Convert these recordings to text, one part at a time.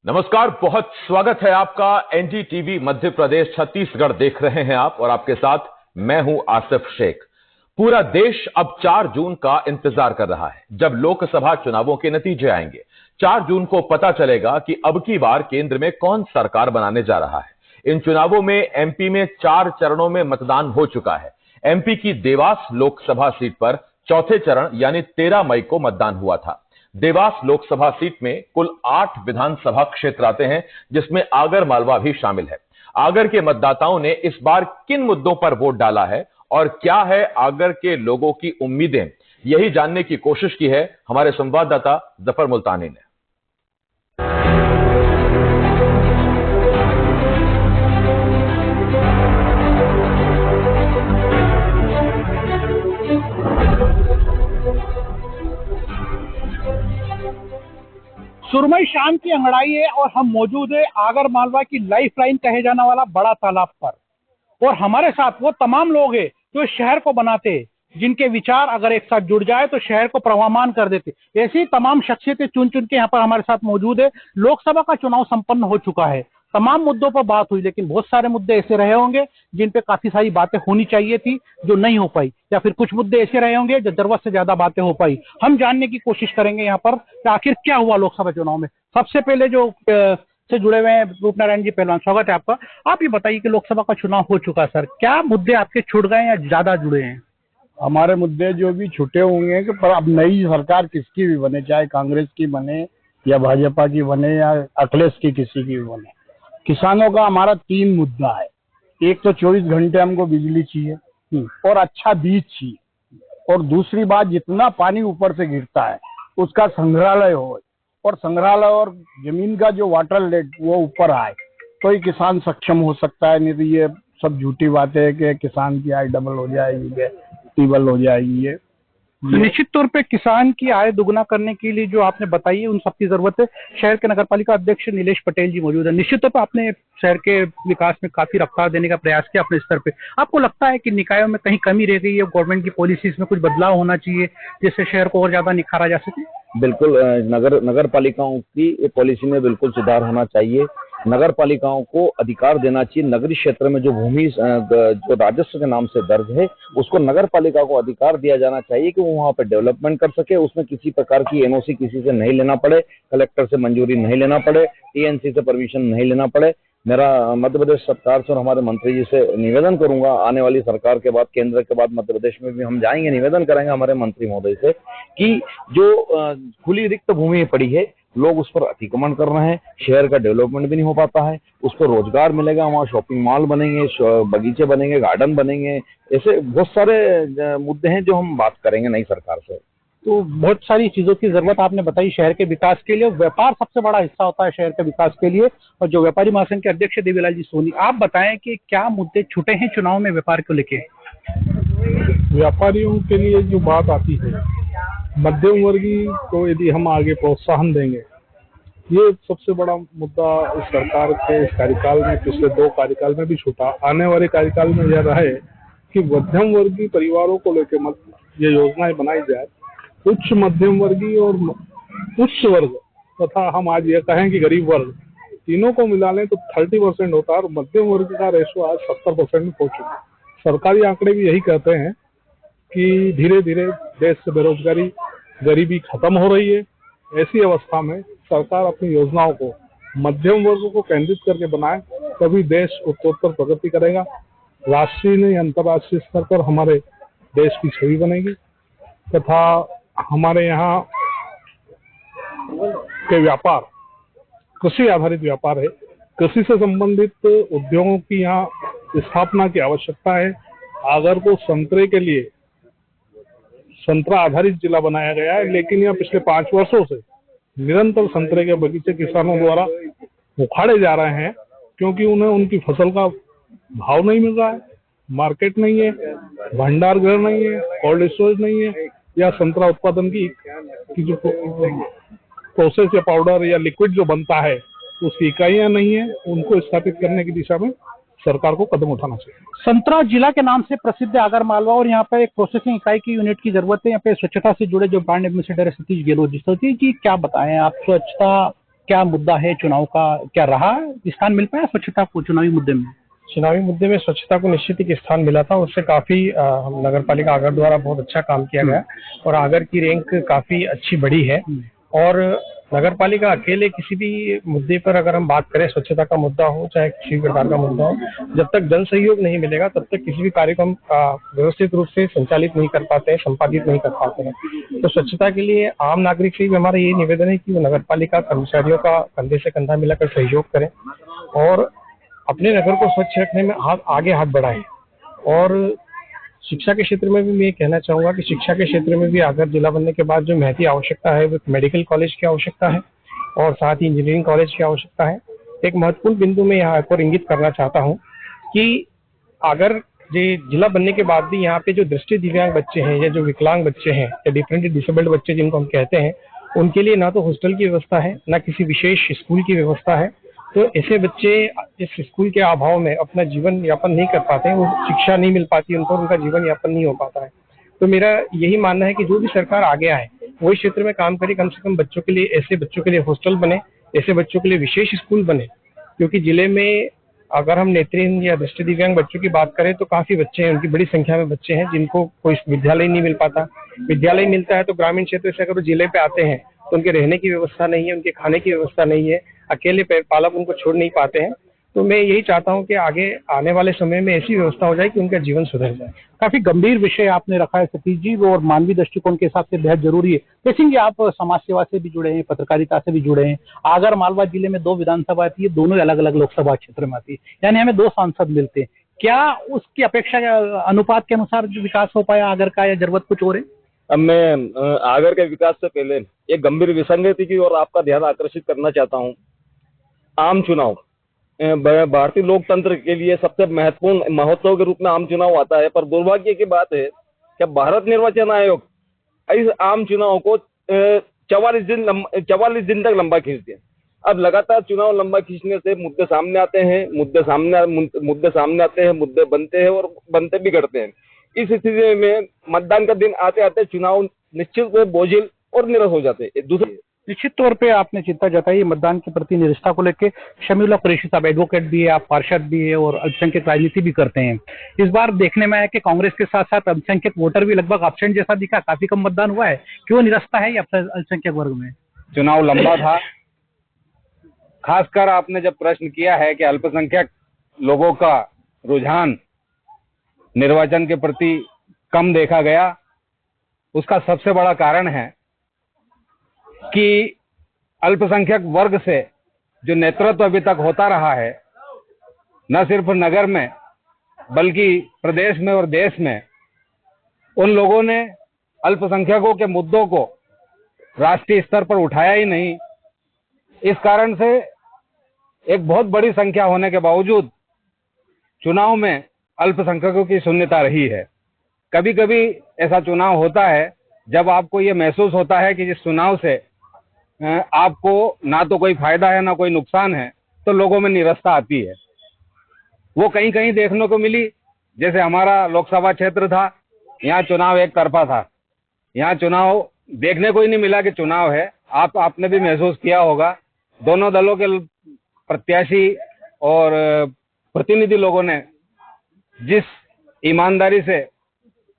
नमस्कार, बहुत स्वागत है आपका। एनडीटीवी मध्य प्रदेश छत्तीसगढ़ देख रहे हैं आप और आपके साथ मैं हूं आसिफ शेख। पूरा देश अब 4 जून का इंतजार कर रहा है जब लोकसभा चुनावों के नतीजे आएंगे। 4 जून को पता चलेगा कि अब की बार केंद्र में कौन सरकार बनाने जा रहा है। इन चुनावों में एमपी में 4 चरणों में मतदान हो चुका है। एमपी की देवास लोकसभा सीट पर चौथे चरण यानी 13 मई को मतदान हुआ था। देवास लोकसभा सीट में कुल 8 विधानसभा क्षेत्र आते हैं, जिसमें आगर मालवा भी शामिल है। आगर के मतदाताओं ने इस बार किन मुद्दों पर वोट डाला है और क्या है आगर के लोगों की उम्मीदें, यही जानने की कोशिश की है हमारे संवाददाता जफर मुल्तानी ने। सुरमई शाम की अंगड़ाई है और हम मौजूद है आगर मालवा की लाइफ लाइन कहे जाने वाला बड़ा तालाब पर। और हमारे साथ वो तमाम लोग हैं जो शहर को बनाते हैं, जिनके विचार अगर एक साथ जुड़ जाए तो शहर को प्रवाहमान कर देते। ऐसी तमाम शख्सियतें चुन चुन के यहाँ पर हमारे साथ मौजूद है। लोकसभा का चुनाव संपन्न हो चुका है, तमाम मुद्दों पर बात हुई, लेकिन बहुत सारे मुद्दे ऐसे रहे होंगे जिन पे काफी सारी बातें होनी चाहिए थी जो नहीं हो पाई, या फिर कुछ मुद्दे ऐसे रहे होंगे जो जरूरत से ज्यादा बातें हो पाई। हम जानने की कोशिश करेंगे यहाँ पर कि आखिर क्या हुआ लोकसभा चुनाव में। सबसे पहले जो से जुड़े हुए हैं रूपनारायण जी, पहलवान, स्वागत है आपका। आप ये बताइए कि लोकसभा का चुनाव हो चुका सर, क्या मुद्दे आपके छूट गए या ज्यादा जुड़े हैं? हमारे मुद्दे जो भी छूटे होंगे कि पर अब नई सरकार किसकी भी बने, चाहे कांग्रेस की बने या भाजपा की बने या अखिलेश की किसी की भी बने, किसानों का हमारा 3 मुद्दा है। एक तो 24 घंटे हमको बिजली चाहिए और अच्छा बीज चाहिए, और दूसरी बात जितना पानी ऊपर से गिरता है उसका संग्रहालय हो, और संग्रहालय और जमीन का जो वाटर लेट वो ऊपर आए तो ही किसान सक्षम हो सकता है। नहीं तो ये सब झूठी बातें है कि किसान की आय डबल हो जाएगी, टिबल हो जाएगी। ये निश्चित तौर पे किसान की आय दुगना करने के लिए जो आपने बताई है उन सबकी जरूरत है। शहर के नगरपालिका अध्यक्ष नीलेश पटेल जी मौजूद है। निश्चित तौर पर आपने शहर के विकास में काफी रफ्तार देने का प्रयास किया अपने स्तर पे। आपको लगता है कि निकायों में कहीं कमी रह गई है, गवर्नमेंट की पॉलिसीज में कुछ बदलाव होना चाहिए जिससे शहर को और ज्यादा निखारा जा सके? बिल्कुल, नगर पालिकाओं की पॉलिसी में बिल्कुल सुधार होना चाहिए। नगर पालिकाओं को अधिकार देना चाहिए, नगरीय क्षेत्र में जो भूमि जो राजस्व के नाम से दर्ज है उसको नगर पालिका को अधिकार दिया जाना चाहिए कि वो वहां पर डेवलपमेंट कर सके। उसमें किसी प्रकार की एनओसी किसी से नहीं लेना पड़े, कलेक्टर से मंजूरी नहीं लेना पड़े, टीएनसी से परमिशन नहीं लेना पड़े। मेरा मध्य प्रदेश सरकार से और हमारे मंत्री जी से निवेदन करूंगा, आने वाली सरकार के बाद, केंद्र के बाद मध्य प्रदेश में भी हम जाएंगे, निवेदन करेंगे हमारे मंत्री महोदय से कि जो खुली रिक्त भूमि पड़ी है लोग उस पर अतिक्रमण कर रहे हैं, शहर का डेवलपमेंट भी नहीं हो पाता है, उस पर रोजगार मिलेगा, वहाँ शॉपिंग मॉल बनेंगे, बगीचे बनेंगे, गार्डन बनेंगे। ऐसे बहुत सारे मुद्दे हैं जो हम बात करेंगे नई सरकार से। तो बहुत सारी चीजों की जरूरत आपने बताई शहर के विकास के लिए। व्यापार सबसे बड़ा हिस्सा होता है शहर के विकास के लिए, और जो व्यापारी महासंघ के अध्यक्ष देवीलाल जी सोनी, आप बताएं कि क्या मुद्दे छूटे हैं चुनाव में व्यापार को लेके? व्यापारियों के लिए जो बात आती है, मध्यम वर्गीय को यदि हम आगे प्रोत्साहन देंगे, ये सबसे बड़ा मुद्दा इस सरकार के इस कार्यकाल में, पिछले 2 कार्यकाल में भी छूटा। आने वाले कार्यकाल में यह रहे कि मध्यम वर्गीय परिवारों को लेकर ये योजनाएं बनाई जाए। उच्च मध्यम वर्गीय और उच्च वर्ग तथा हम आज ये कहें कि गरीब वर्ग, तीनों को मिला लें तो 30% होता है, और मध्यम वर्ग का रेशो आज 70% में पहुंच चुका है। सरकारी आंकड़े भी यही कहते हैं कि धीरे धीरे देश से बेरोजगारी, गरीबी खत्म हो रही है। ऐसी अवस्था में सरकार अपनी योजनाओं को मध्यम वर्ग को केंद्रित करके बनाए, तभी देश उत्तरोत्तर प्रगति करेगा। राष्ट्रीय नहीं अंतर्राष्ट्रीय स्तर पर हमारे देश की छवि बनेगी, तथा हमारे यहाँ के व्यापार कृषि आधारित व्यापार है, कृषि से संबंधित उद्योगों की यहाँ स्थापना की आवश्यकता है। आगर को संतरे के लिए संतरा आधारित जिला बनाया गया है, लेकिन यहाँ पिछले 5 वर्षों से निरंतर संतरे के बगीचे किसानों द्वारा उखाड़े जा रहे हैं, क्योंकि उन्हें उनकी फसल का भाव नहीं मिल रहा है, मार्केट नहीं है, भंडार गृह नहीं है, कोल्ड स्टोरेज नहीं है, या संतरा उत्पादन की जो प्रोसेस या पाउडर या लिक्विड जो बनता है उसकी इकाइयां नहीं है। उनको स्थापित करने की दिशा में सरकार को कदम उठाना चाहिए। संतरा जिला के नाम से प्रसिद्ध है आगर मालवा, और यहाँ पे एक प्रोसेसिंग इकाई की यूनिट की जरूरत है। यहाँ पे स्वच्छता से जुड़े जो ब्रांड एम्बेसडर है सतीश गेहलोत जी, क्या बताएं आप, स्वच्छता क्या मुद्दा है चुनाव का, क्या रहा स्थान मिल पाया स्वच्छता को चुनावी मुद्दे में? चुनावी मुद्दे में स्वच्छता को निश्चित ही स्थान मिला था। उससे काफी नगर पालिका आगर द्वारा बहुत अच्छा काम किया गया और आगर की रैंक काफी अच्छी बढ़ी है। और नगर पालिका अकेले किसी भी मुद्दे पर अगर हम बात करें, स्वच्छता का मुद्दा हो चाहे किसी भी प्रकार का मुद्दा हो, जब तक जन सहयोग नहीं मिलेगा तब तक किसी भी कार्यक्रम व्यवस्थित रूप से संचालित नहीं कर पाते हैं, संपादित नहीं कर पाते हैं। तो स्वच्छता के लिए आम नागरिक से भी हमारा ये निवेदन है कि वो नगर पालिका कर्मचारियों का कंधे से कंधा मिलाकर सहयोग करें और अपने नगर को स्वच्छ रखने में आगे हाथ बढ़ाएं। और शिक्षा के क्षेत्र में भी मैं ये कहना चाहूंगा कि शिक्षा के क्षेत्र में भी आगर जिला बनने के बाद जो महती आवश्यकता है वो मेडिकल कॉलेज की आवश्यकता है और साथ ही इंजीनियरिंग कॉलेज की आवश्यकता है। एक महत्वपूर्ण बिंदु में यहाँ पर इंगित करना चाहता हूँ कि अगर जिला बनने के बाद भी यहाँ पे जो दृष्टि दिव्यांग बच्चे हैं या जो विकलांग बच्चे हैं या डिफरेंटली डिसेबल्ड बच्चे जिनको हम कहते हैं, उनके लिए ना तो हॉस्टल की व्यवस्था है ना किसी विशेष स्कूल की व्यवस्था है। तो ऐसे बच्चे इस स्कूल के अभाव में अपना जीवन यापन नहीं कर पाते हैं, वो शिक्षा नहीं मिल पाती उनको, उनका जीवन यापन नहीं हो पाता है। तो मेरा यही मानना है कि जो भी सरकार आगे आए वो इस क्षेत्र में काम करे, कम से कम बच्चों के लिए, ऐसे बच्चों के लिए हॉस्टल बने, ऐसे बच्चों के लिए विशेष स्कूल बने। क्योंकि जिले में अगर हम नेत्रहीन या दृष्टि दिव्यांग बच्चों की बात करें तो काफी बच्चे हैं, उनकी बड़ी संख्या में बच्चे हैं जिनको कोई विद्यालय नहीं मिल पाता। विद्यालय मिलता है तो ग्रामीण क्षेत्र से अगर वो जिले पे आते हैं तो उनके रहने की व्यवस्था नहीं है, उनके खाने की व्यवस्था नहीं है, अकेले पालक उनको छोड़ नहीं पाते हैं। तो मैं यही चाहता हूं कि आगे आने वाले समय में ऐसी व्यवस्था हो जाए कि उनका जीवन सुधर जाए। काफी गंभीर विषय आपने रखा है सतीश जी, और मानवीय दृष्टिकोण के हिसाब से बेहद जरूरी है। जैसे आप समाज सेवा से भी जुड़े हैं, पत्रकारिता से भी जुड़े हैं। आगर मालवा जिले में 2 विधानसभा आती है, दोनों अलग अलग लोकसभा क्षेत्र में आती है, यानी हमें 2 सांसद मिलते हैं। क्या उसकी अपेक्षा अनुपात के अनुसार जो विकास हो पाया आगर का, या जरूरत कुछ और है? अब मैं आगर के विकास से पहले एक गंभीर विसंगति की ओर आपका ध्यान आकर्षित करना चाहता हूं। आम चुनाव भारतीय लोकतंत्र के लिए सबसे महत्वपूर्ण महोत्सव के रूप में आम चुनाव आता है, पर दुर्भाग्य की बात है कि भारत निर्वाचन आयोग इस आम चुनाव को 44 दिन तक लंबा खींच दिया। अब लगातार चुनाव लंबा खींचने से मुद्दे सामने आते हैं, मुद्दे बनते हैं और बनते बिगड़ते हैं। इस स्थिति में मतदान का दिन आते आते चुनाव निश्चित रूप से बोझिल और निरस हो जाते हैं। दूसरे निश्चित तौर पे आपने चिंता जताई मतदान के प्रति निरस्ता को लेकर। शमीउल्लाह कुरैशी साहब एडवोकेट भी है, आप पार्षद भी है और अल्पसंख्यक राजनीति भी करते हैं। इस बार देखने में आया कि कांग्रेस के साथ साथ अल्पसंख्यक वोटर भी लगभग एब्सेंट जैसा दिखा, काफी कम मतदान हुआ है। क्यों निरस्ता है ये अल्पसंख्यक वर्ग में? चुनाव लंबा था, खासकर आपने जब प्रश्न किया है कि अल्पसंख्यक लोगों का रुझान निर्वाचन के प्रति कम देखा गया, उसका सबसे बड़ा कारण है कि अल्पसंख्यक वर्ग से जो नेतृत्व अभी तक होता रहा है, न सिर्फ नगर में बल्कि प्रदेश में और देश में, उन लोगों ने अल्पसंख्यकों के मुद्दों को राष्ट्रीय स्तर पर उठाया ही नहीं। इस कारण से एक बहुत बड़ी संख्या होने के बावजूद चुनाव में अल्पसंख्यकों की शून्यता रही है। कभी कभी ऐसा चुनाव होता है जब आपको ये महसूस होता है कि जिस चुनाव से आपको ना तो कोई फायदा है ना कोई नुकसान है, तो लोगों में निरस्ता आती है। वो कहीं कहीं देखने को मिली, जैसे हमारा लोकसभा क्षेत्र था, यहाँ चुनाव एक तरफा था, यहाँ चुनाव देखने को ही नहीं मिला कि चुनाव है। आपने भी महसूस किया होगा, दोनों दलों के प्रत्याशी और प्रतिनिधि लोगों ने जिस ईमानदारी से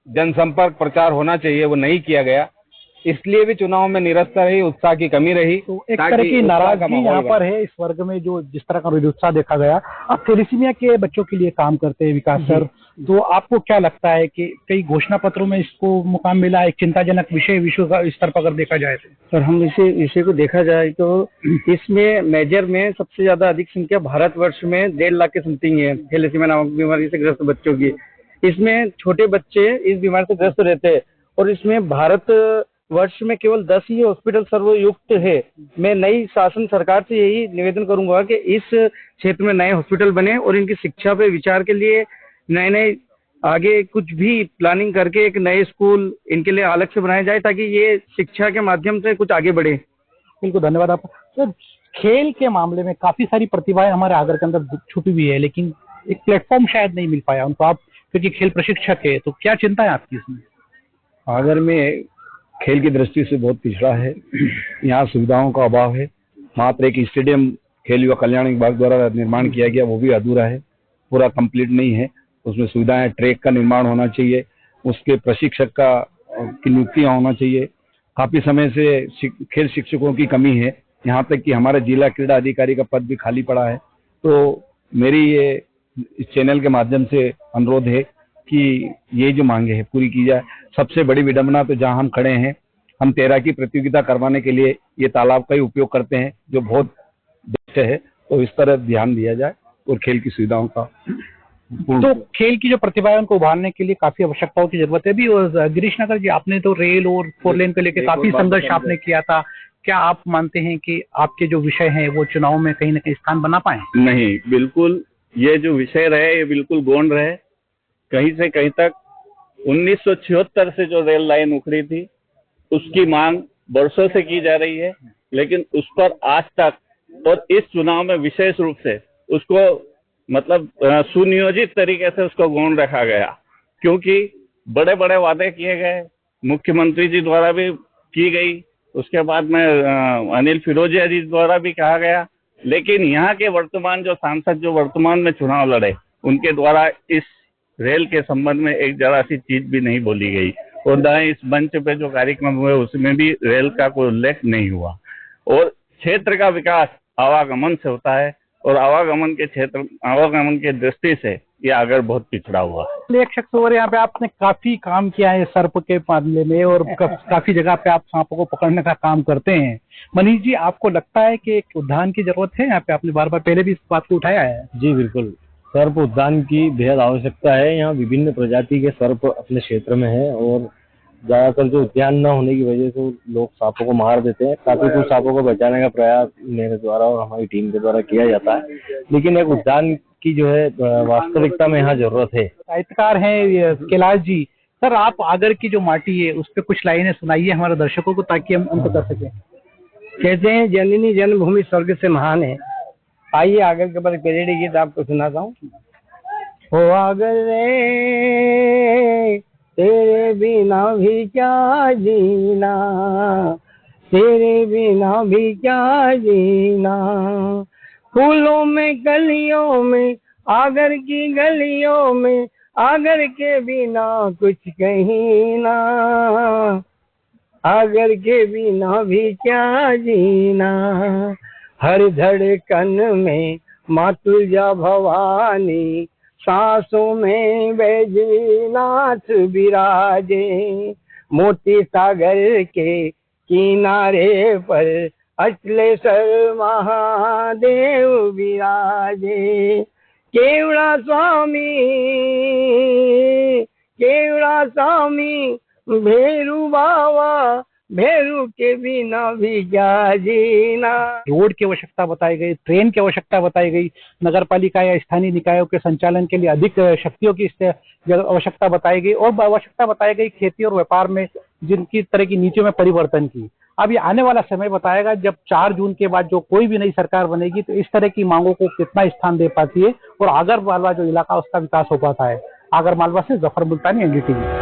जनसंपर्क प्रचार होना चाहिए वो नहीं किया गया, इसलिए भी चुनाव में निरस्ता रही, उत्साह की कमी रही। तो एक तरह की नाराजगी यहाँ पर है इस वर्ग में, जो जिस तरह का निरुत्साह देखा गया। आप थैलेसीमिया के बच्चों के लिए काम करते हैं विकास सर, तो आपको क्या लगता है कि कई घोषणा पत्रों में इसको मुकाम मिला, एक चिंताजनक विषय विश्व का स्तर पर अगर देखा जाए तो? सर, हम इसे विषय को देखा जाए तो इसमें मेजर में सबसे ज्यादा अधिक संख्या भारतवर्ष में 1.5 लाख के समथिंग है थैलेसीमिया नामक बीमारी से ग्रस्त बच्चों की। इसमें छोटे बच्चे इस बीमारी से ग्रस्त रहते हैं और इसमें भारत वर्ष में केवल 10 ही हॉस्पिटल सर्वयुक्त है। मैं नई शासन सरकार से यही निवेदन करूंगा कि इस क्षेत्र में नए हॉस्पिटल बने और इनकी शिक्षा पे विचार के लिए नए आगे कुछ भी प्लानिंग करके एक नए स्कूल इनके लिए अलग से बनाए जाए, ताकि ये शिक्षा के माध्यम से कुछ आगे बढ़े। बिल्कुल, धन्यवाद आपका सर। खेल के मामले में काफी सारी प्रतिभाएं हमारे आगर के अंदर छुपी हुई है, लेकिन एक प्लेटफॉर्म शायद नहीं मिल पाया उनको। आप क्योंकि खेल प्रशिक्षक है, तो क्या चिंता है आपकी इसमें? आगर में खेल की दृष्टि से बहुत पिछड़ा है, यहाँ सुविधाओं का अभाव है। मात्र एक स्टेडियम खेल युवा कल्याण विभाग द्वारा निर्माण किया गया, वो भी अधूरा है, पूरा कंप्लीट नहीं है। उसमें सुविधाएं, ट्रैक का निर्माण होना चाहिए, उसके प्रशिक्षक की नियुक्तियां होना चाहिए। काफी समय से खेल शिक्षकों की कमी है, यहाँ तक कि हमारे जिला क्रीड़ा अधिकारी का पद भी खाली पड़ा है। तो मेरी ये इस चैनल के माध्यम से अनुरोध है कि ये जो मांगे है पूरी की जाए। सबसे बड़ी विडंबना तो जहां हम खड़े हैं, हम तैराकी प्रतियोगिता करवाने के लिए ये तालाब का ही उपयोग करते हैं, जो बहुत बेस्ट है। तो इस तरह ध्यान दिया जाए और खेल की सुविधाओं का तो खेल की जो प्रतिभा है उनको उभारने के लिए काफी आवश्यकताओं की जरूरत है भी। और गिरीश नगर जी, आपने तो रेल और 4 लेन को लेकर काफी संघर्ष आपने किया था, क्या आप मानते हैं कि आपके जो विषय हैं वो चुनाव में कहीं ना कहीं स्थान बना पाए? नहीं, बिल्कुल ये जो विषय रहे ये बिल्कुल गौण रहे। कहीं से कहीं तक 1976 से जो रेल लाइन उखड़ी थी उसकी मांग वर्षों से की जा रही है, लेकिन उस पर आज तक और इस चुनाव में विशेष रूप से उसको मतलब सुनियोजित तरीके से उसको गौण रखा गया, क्योंकि बड़े बड़े वादे किए गए, मुख्यमंत्री जी द्वारा भी की गई, उसके बाद में अनिल फिरोजिया जी द्वारा भी कहा गया, लेकिन यहाँ के वर्तमान जो सांसद जो वर्तमान में चुनाव लड़े उनके द्वारा इस रेल के संबंध में एक जरा सी चीज भी नहीं बोली गई। और न इस मंच पे जो कार्यक्रम हुए उसमें भी रेल का कोई उल्लेख नहीं हुआ। और क्षेत्र का विकास आवागमन से होता है और आवागमन के दृष्टि से ये आगर बहुत पिछड़ा हुआ है। एक शख्स और यहाँ पे आपने काफी काम किया है सर्प के मामले में और काफी जगह पे आप सांपों को पकड़ने का काम करते हैं। मनीष जी, आपको लगता है कि एक उद्यान की जरूरत है यहाँ पे? आपने बार बार पहले भी इस बात को उठाया है। जी बिल्कुल, सर्प उद्यान की बेहद आवश्यकता है। यहाँ विभिन्न प्रजाति के सर्प अपने क्षेत्र में है और ज्यादातर जो उद्यान न होने की वजह से लोग सांपों को मार देते हैं। काफी कुछ सांपों को बचाने का प्रयास मेरे द्वारा और हमारी टीम के द्वारा किया जाता है, लेकिन एक उद्यान की जो है वास्तविकता में यहाँ जरूरत है। साहित्यकार हैं कैलाश जी, सर आप आगर की जो माटी है उस पर कुछ लाइनें सुनाइए हमारे दर्शकों को ताकि हम उनको कर सकें। कहते हैं जननी जन्मभूमि स्वर्ग से महान है। आइए आगर के ऊपर पेरेडी गीत आपको सुनाता हूँ। हो आगर रे तेरे बिना भी क्या जीना, तेरे बिना भी क्या जीना, फूलों में गलियों में आगर की गलियों में, आगर के बिना कुछ कहीं ना, आगर के बिना भी क्या जीना, हर धड़कन में माँ तुलजा भवानी, सांसों में बैजनाथ विराजे, मोती सागर के किनारे पर अचलेश्वर महादेव विराजे, केवड़ा स्वामी भेरू बाबा, भेरू के बिना भी क्या जीना। रोड की आवश्यकता बताई गई, ट्रेन की आवश्यकता बताई गई, नगर पालिका या स्थानीय निकायों के संचालन के लिए अधिक शक्तियों की आवश्यकता बताई गई और आवश्यकता बताई गई खेती और व्यापार में जिनकी तरह की नीतियों में परिवर्तन की। अब ये आने वाला समय बताएगा जब 4 जून के बाद जो कोई भी नई सरकार बनेगी तो इस तरह की मांगों को कितना स्थान दे पाती है और आगर मालवा जो इलाका उसका विकास हो पाता है। आगर मालवा से जफर मुल्तानी, एनडीटीवी।